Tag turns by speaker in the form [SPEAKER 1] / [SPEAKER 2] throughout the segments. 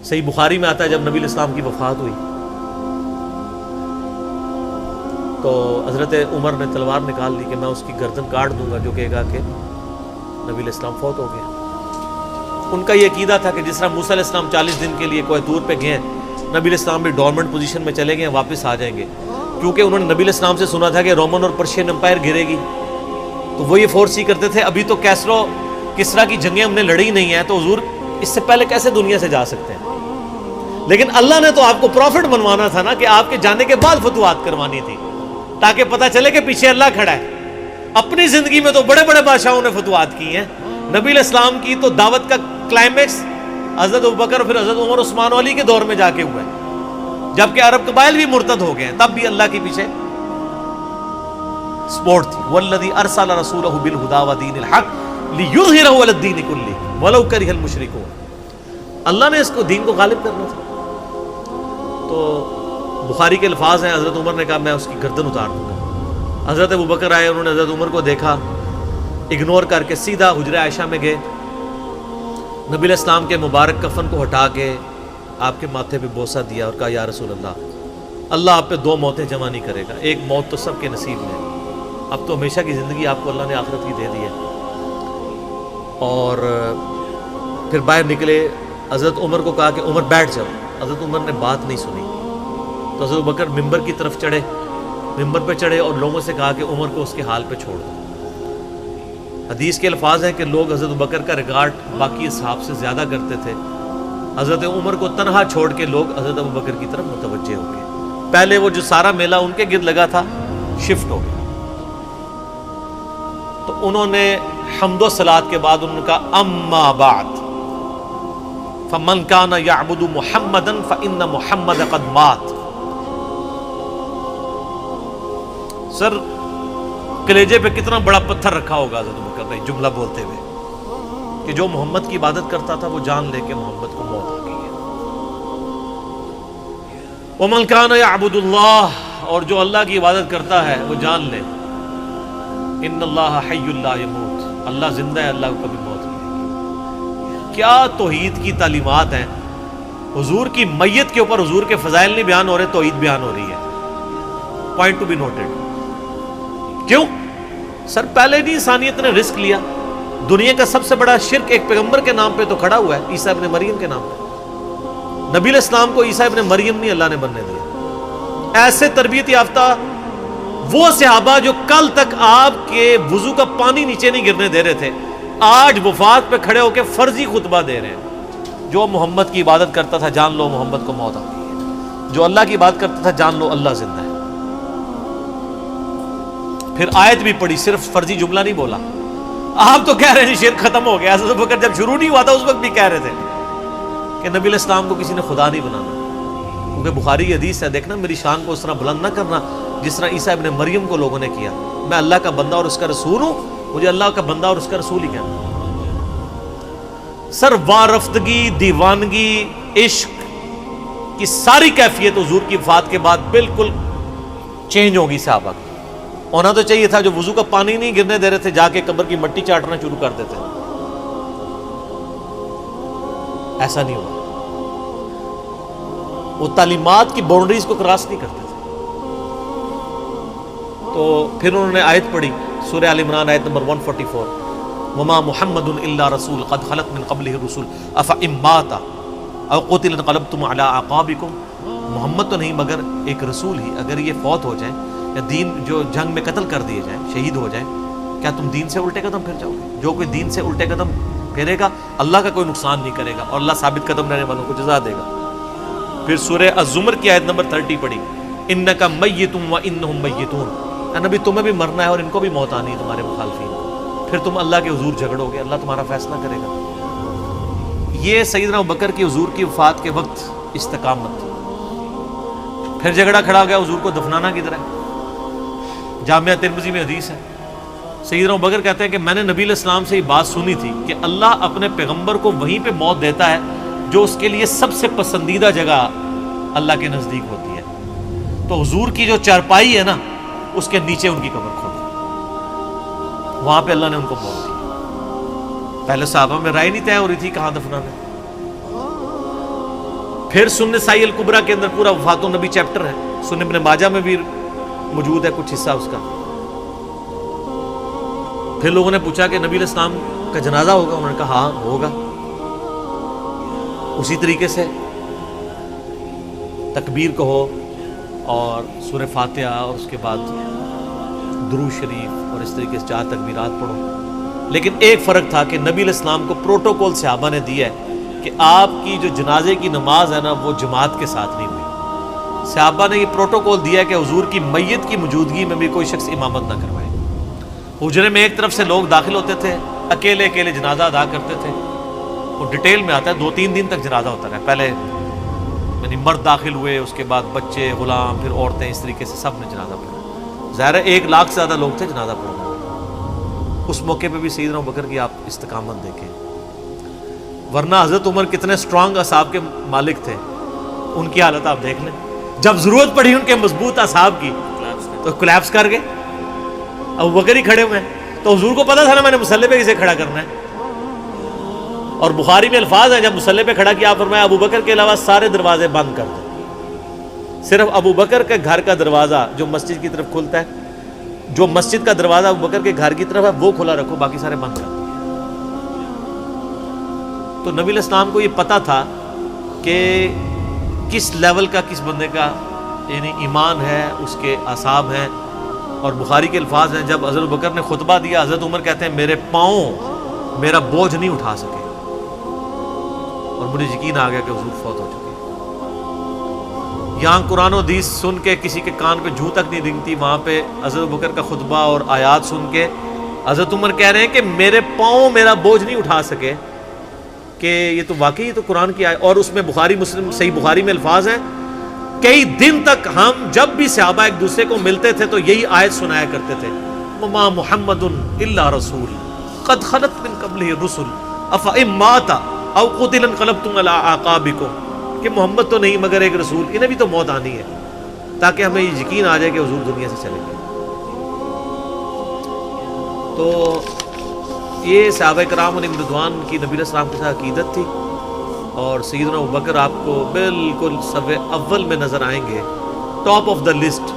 [SPEAKER 1] صحیح بخاری میں آتا ہے جب نبی الاسلام کی وفات ہوئی تو حضرت عمر نے تلوار نکال لی کہ میں اس کی گردن کاٹ دوں گا جو کہے گا کہ نبی الاسلام فوت ہو گیا۔ ان کا یہ عقیدہ تھا کہ جس طرح موسیٰ علیہ السلام 40 دن کے لیے کوہ طور پہ گئے ہیں، نبی الاسلام بھی ڈورمنٹ پوزیشن میں چلے گئے، واپس آ جائیں گے، کیونکہ انہوں نے نبی الاسلام سے سنا تھا کہ رومن اور پرشین امپائر گرے گی، تو وہ یہ فورس ہی کرتے تھے ابھی تو کیسرو کسرا کی جنگیں ہم نے لڑی نہیں ہیں، تو حضور اس سے پہلے کیسے دنیا سے جا سکتے ہیں؟ لیکن اللہ نے تو آپ کو پروفٹ بنوانا تھا نا، کہ آپ کے جانے کے بعد فتوحات کروانی تھی، تاکہ پتہ چلے کہ پیچھے اللہ کھڑا ہے۔ اپنی زندگی میں تو بڑے بڑے بادشاہوں نے فتوحات کی ہیں، نبی علیہ السلام کی تو دعوت کا کلائمیکس حضرت ابوبکر اور پھر حضرت عمر عثمان و علی کے دور میں جا کے ہوا ہے، جبکہ عرب قبائل بھی مرتد ہو گئے ہیں، تب بھی اللہ کے پیچھے سپورٹ تھی۔ والذی ارسل رسولہ بالہدی ودین الحق لیظہرہ علی الدین کلہ ولو کرہ المشرکون۔ اللہ نے اس کو دین کو غالب کرنا تھا۔ تو بخاری کے الفاظ ہیں، حضرت عمر نے کہا میں اس کی گردن اتار دوں گا۔ حضرت ابوبکر آئے، انہوں نے حضرت عمر کو دیکھا، اگنور کر کے سیدھا حجرہ عائشہ میں گئے، نبی علیہ السلام کے مبارک کفن کو ہٹا کے آپ کے ماتھے پہ بوسہ دیا اور کہا یا رسول اللہ آپ پہ 2 موتیں جمع نہیں کرے گا، ایک موت تو سب کے نصیب میں ہے، اب تو ہمیشہ کی زندگی آپ کو اللہ نے آخرت کی دے دی ہے۔ اور پھر باہر نکلے، حضرت عمر کو کہا کہ عمر بیٹھ جاؤ، حضرت عمر نے بات نہیں سنی، تو حضرت بکر ممبر کی طرف چڑھے، ممبر پہ چڑھے اور لوگوں سے کہا کہ عمر کو اس کے حال پہ چھوڑ دو۔ حدیث کے الفاظ ہیں کہ لوگ حضرت بکر کا ریگارڈ باقی اصحاب سے زیادہ کرتے تھے، حضرت عمر کو تنہا چھوڑ کے لوگ حضرت ابو بکر کی طرف متوجہ ہو گئے۔ پہلے وہ جو سارا میلہ ان کے گرد لگا تھا شفٹ ہو گیا، تو انہوں نے حمد و صلات کے بعد انہوں نے کہا اما بعد فمن کان یعبد محمدا فان محمد قد مات۔ سر کلیجے پہ کتنا بڑا پتھر رکھا ہوگا حضرت بکر نے جملہ بولتے ہوئے کہ جو محمد کی عبادت کرتا تھا وہ جان لے کہ محمد کو موت آ گئی ہے۔ ومن کان یعبد اللہ، اور جو اللہ کی عبادت کرتا ہے وہ جان لے ان اللہ حی لا یموت، اللہ زندہ ہے، اللہ کو کبھی موت نہیں۔ کیا توحید کی تعلیمات ہیں! حضور کی میت کے اوپر حضور کے فضائل نہیں بیان ہو رہے، توحید بیان ہو رہی ہے۔ Point to be noted. کیوں؟ سر پہلے نہیں انسانیت نے رسک لیا، دنیا کا سب سے بڑا شرک ایک پیغمبر کے نام پہ تو کھڑا ہوا ہے، عیسیٰ ابن مریم کے نام پہ۔ نبی علیہ السلام کو عیسیٰ ابن مریم نہیں اللہ نے بننے دیا۔ ایسے تربیت یافتہ وہ صحابہ جو کل تک آپ کے وضو کا پانی نیچے نہیں گرنے دے رہے تھے، آج وفات پہ کھڑے ہو کے فرضی خطبہ دے رہے ہیں۔ جو محمد کی عبادت کرتا تھا جان لو محمد کو موت آ گئی ہے، جو اللہ کی عبادت کرتا تھا جان لو اللہ زندہ ہے۔ پھر آیت بھی پڑھی، صرف فرضی جملہ نہیں بولا۔ آپ تو کہہ رہے ہیں شرک ختم ہو گیا، حضرت بکر جب شروع نہیں ہوا تھا اس وقت بھی کہہ رہے تھے کہ نبی علیہ السلام کو کسی نے خدا نہیں بنانا، کیونکہ بخاری کی حدیث ہے، دیکھنا میری شان کو اس طرح بلند نہ کرنا جس طرح عیسیٰ ابن مریم کو لوگوں نے کیا۔ میں اللہ کا بندہ اور اس کا رسول ہوں، مجھے اللہ کا بندہ اور اس کا رسول ہی کہنا۔ سر وارفتگی، دیوانگی، عشق کی ساری کیفیت حضور کی وفات کے بعد بالکل چینج ہوگی صحابہ کی۔ ہونا تو چاہیے تھا جو وضو کا پانی نہیں گرنے دے رہے تھے جا کے قبر کی مٹی چاٹنا شروع کر دیتے، ایسا نہیں ہوا۔ وہ تعلیمات کی باؤنڈریز کو کراس نہیں کرتے تھے۔ تو پھر انہوں نے آیت پڑھی، سورہ آل عمران آیت نمبر 144، وما محمد الا رسول قد خلت من قبلہ الرسل افإن مات او قتل انقلبتم علی اعقابکم۔ محمد تو نہیں مگر ایک رسول ہی، اگر یہ فوت ہو جائیں یا دین جو جنگ میں قتل کر دیے جائیں، شہید ہو جائیں، کیا تم دین سے الٹے قدم پھر جاؤ گے؟ جو کوئی دین سے الٹے قدم پھیرے گا اللہ کا کوئی نقصان نہیں کرے گا اور اللہ ثابت قدم رہنے والوں کو جزا دے گا۔ پھر سورہ الزمر کی آیت نمبر 30 پڑھی، انک میت وانہم میتون۔ اے نبی تمہیں بھی مرنا ہے اور ان کو بھی موت آنی ہے تمہارے مخالفین کو، پھر تم اللہ کے حضور جھگڑو گے، اللہ تمہارا فیصلہ کرے گا۔ یہ سیدنا ابوبکر کی حضور کی وفات کے وقت استقامت تھی۔ پھر جھگڑا کھڑا ہو گیا حضور کو دفنانا کدھر ہے؟ جامعہ ترمذی میں حدیث ہے، سیدنا ابوبکر کہتے ہیں کہ میں نے نبی علیہ السلام سے یہ بات سنی تھی کہ اللہ اپنے پیغمبر کو وہیں پہ موت دیتا ہے جو اس کے لیے سب سے پسندیدہ جگہ اللہ کے نزدیک ہوتی ہے۔ تو حضور کی جو چارپائی ہے نا اس کے نیچے ان کی قبر کھودی، وہاں پہ اللہ نے ان کو موت دی۔ پہلے صحابہ میں رائے نہیں طے ہو رہی تھی کہاں دفنانا ہے۔ پھر سنن سائی الکبریٰ کے اندر پورا وفات النبی چیپٹر ہے، سنن ابن ماجہ میں بھی موجود ہے کچھ حصہ اس کا۔ پھر لوگوں نے پوچھا کہ نبی علیہ السلام کا جنازہ ہوگا؟ انہوں نے کہا ہاں ہوگا۔ اسی طریقے سے تکبیر کہو اور سورہ فاتحہ اور اس کے بعد درود شریف اور اس طریقے سے 4 تکبیرات پڑھو۔ لیکن ایک فرق تھا کہ نبی علیہ السلام کو پروٹوکول صحابہ نے دیا ہے کہ آپ کی جو جنازے کی نماز ہے نا وہ جماعت کے ساتھ نہیں ہوئی۔ صحابہ نے یہ پروٹوکول دیا ہے کہ حضور کی میت کی موجودگی میں بھی کوئی شخص امامت نہ کروائے۔ حجرے میں ایک طرف سے لوگ داخل ہوتے تھے، اکیلے اکیلے جنازہ ادا کرتے تھے۔ وہ ڈیٹیل میں آتا ہے، 2-3 دن تک جنازہ ہوتا رہا۔ پہلے یعنی مرد داخل ہوئے، اس کے بعد بچے، غلام، پھر عورتیں، اس طریقے سے سب نے جنازہ پڑھا۔ ظاہر ہے 1 لاکھ سے زیادہ لوگ تھے جنازہ پڑھا۔ اس موقع پہ بھی سیدنا ابوبکر کی آپ استقامت دیکھیں، ورنہ حضرت عمر کتنے سٹرانگ اصحاب کے مالک تھے، ان کی حالت آپ دیکھ لیں۔ جب ضرورت پڑی ان کے مضبوط اصحاب کی تو کولیپس کر گئے۔ ابوبکر ہی کھڑے ہوئے ہیں تو حضور کو پتا تھا نا میں نے مصلی پہ کسے کھڑا کرنا ہے۔ اور بخاری میں الفاظ ہیں جب مصلی پہ کھڑا کیا آپ فرمایا ابوبکر کے علاوہ سارے دروازے بند کر دو، صرف ابوبکر کے گھر کا دروازہ جو مسجد کی طرف کھلتا ہے، جو مسجد کا دروازہ ابوبکر کے گھر کی طرف ہے وہ کھلا رکھو، باقی سارے بند کر دو۔ تو نبی علیہ السلام کو یہ پتا تھا کہ کس لیول کا کس بندے کا یعنی ایمان ہے، اس کے اعصاب ہیں۔ اور بخاری کے الفاظ ہیں جب حضرت ابوبکر نے خطبہ دیا، حضرت عمر کہتے ہیں میرے پاؤں میرا بوجھ نہیں اٹھا سکے، اور مجھے یقین آ گیا کہ حضور فوت ہو چکے۔ یہاں قرآن و حدیث سن کے کسی کے کان پہ جوں تک نہیں رنگتی، وہاں پہ حضرت ابوبکر کا خطبہ اور آیات سن کے حضرت عمر کہہ رہے ہیں کہ میرے پاؤں میرا بوجھ نہیں اٹھا سکے، کہ یہ تو واقعی تو قرآن کی آیت۔ اور اس میں بخاری مسلم صحیح بخاری میں الفاظ ہیں کئی دن تک ہم جب بھی صحابہ ایک دوسرے کو ملتے تھے تو یہی آیت سنایا کرتے تھے، وما محمد الا رسول قد خلت من قبلہ الرسل افئن مات او قتل انقلبتم علی اعقابکم، کہ محمد تو نہیں مگر ایک رسول، انہیں بھی تو موت آنی ہے، تاکہ ہمیں یہ یقین آ جائے کہ حضور دنیا سے چلے گئے۔ تو یہ صحابہ کرام علیہم رضوان کی نبی علیہ السلام کے ساتھ عقیدت تھی، اور سیدنا ابوبکر آپ کو بالکل صف اول میں نظر آئیں گے، ٹاپ آف دا لسٹ،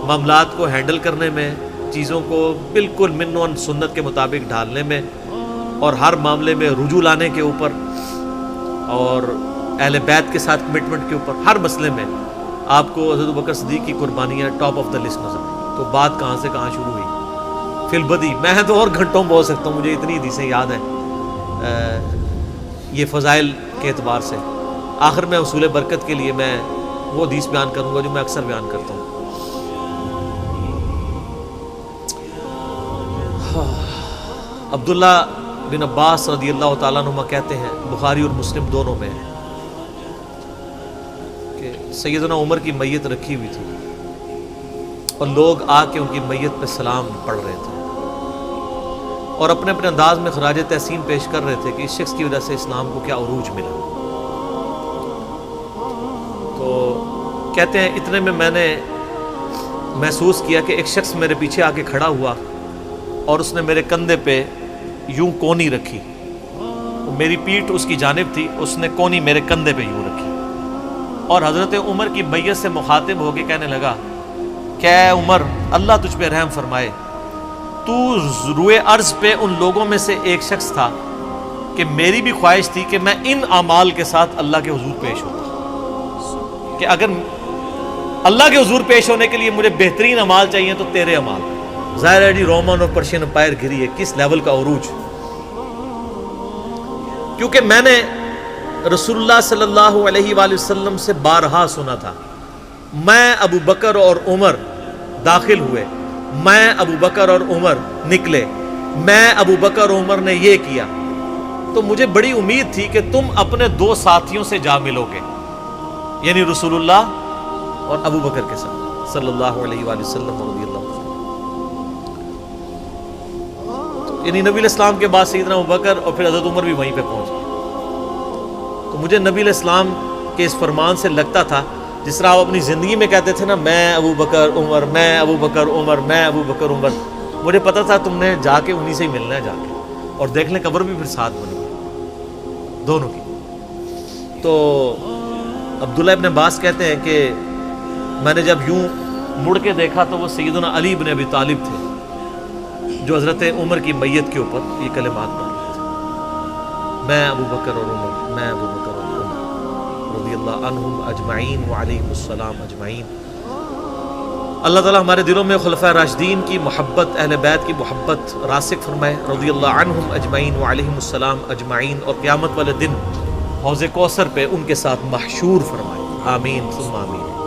[SPEAKER 1] معاملات کو ہینڈل کرنے میں، چیزوں کو بالکل من و سنت کے مطابق ڈھالنے میں، اور ہر معاملے میں رجوع لانے کے اوپر، اور اہل بیت کے ساتھ کمٹمنٹ کے اوپر، ہر مسئلے میں آپ کو حضرت ابوبکر صدیق کی قربانیاں ٹاپ آف دا لسٹ نظر آئیں۔ تو بات کہاں سے کہاں شروع ہوئی، فی البدی میں تو اور گھنٹوں بول سکتا ہوں، مجھے اتنی حدیثیں یاد ہیں یہ فضائل کے اعتبار سے۔ آخر میں اصول برکت کے لیے میں وہ حدیث بیان کروں گا جو میں اکثر بیان کرتا ہوں۔ عبداللہ بن عباس رضی اللہ تعالیٰ عنہما کہتے ہیں، بخاری اور مسلم دونوں میں ہے، کہ سیدنا عمر کی میت رکھی ہوئی تھی اور لوگ آ کے ان کی میت پہ سلام پڑھ رہے تھے اور اپنے اپنے انداز میں خراج تحسین پیش کر رہے تھے کہ اس شخص کی وجہ سے اسلام کو کیا عروج ملا۔ تو کہتے ہیں اتنے میں نے محسوس کیا کہ ایک شخص میرے پیچھے آ کے کھڑا ہوا اور اس نے میرے کندھے پہ یوں کونی رکھی، میری پیٹھ اس کی جانب تھی، اس نے کونی میرے کندھے پہ یوں رکھی، اور حضرت عمر کی بیعت سے مخاطب ہو کے کہنے لگا کہ اے عمر اللہ تجھ پہ رحم فرمائے، تو روئے ارض پہ ان لوگوں میں سے ایک شخص تھا کہ میری بھی خواہش تھی کہ میں ان اعمال کے ساتھ اللہ کے حضور پیش ہوتا، کہ اگر اللہ کے حضور پیش ہونے کے لیے مجھے بہترین اعمال چاہیے تو تیرے اعمال۔ ظاہر ہے جی رومن اور پرشین امپائر گھری ہے، کس لیول کا عروج، کیونکہ میں نے رسول اللہ صلی اللہ علیہ وآلہ وسلم سے بارہا سنا تھا، میں ابو بکر اور عمر داخل ہوئے، میں ابو بکر اور عمر نکلے، میں ابو بکر اور عمر نے یہ کیا، تو مجھے بڑی امید تھی کہ تم اپنے 2 ساتھیوں سے جا ملو گے، یعنی رسول اللہ اور ابو بکر کے ساتھ صلی اللہ علیہ وآلہ وسلم رضی اللہ عنہ۔ یعنی نبی علیہ السلام کے بعد سیدنا ابو بکر اور پھر حضرت عمر بھی وہیں پہ پہنچ گئے۔ تو مجھے نبی علیہ السلام کے اس فرمان سے لگتا تھا جس طرح آپ اپنی زندگی میں کہتے تھے نا، میں ابو بکر عمر، میں ابو بکر عمر، میں ابو بکر عمر، مجھے پتا تھا تم نے جا کے انہی سے ہی ملنا ہے جا کے، اور دیکھ لیں قبر بھی پھر ساتھ بنی دونوں کی۔ تو عبداللہ ابن عباس کہتے ہیں کہ میں نے جب یوں مڑ کے دیکھا تو وہ سیدنا علی بن ابی طالب تھے جو حضرت عمر کی میت کے اوپر یہ کلمات پڑھ رہے تھے، میں ابو بکر اور عمر، میں ابو بکر اور عمر رضی اللہ عنہم اجمعین وعلیہم السلام اجمعین۔ اللہ تعالیٰ ہمارے دلوں میں خلفائے راشدین کی محبت، اہل بیت کی محبت راسخ فرمائے رضی اللہ عنہم اجمعین وعلیہم السلام اجمعین، اور قیامت والے دن حوض کوثر پہ ان کے ساتھ محشور فرمائے، آمین ثم آمین۔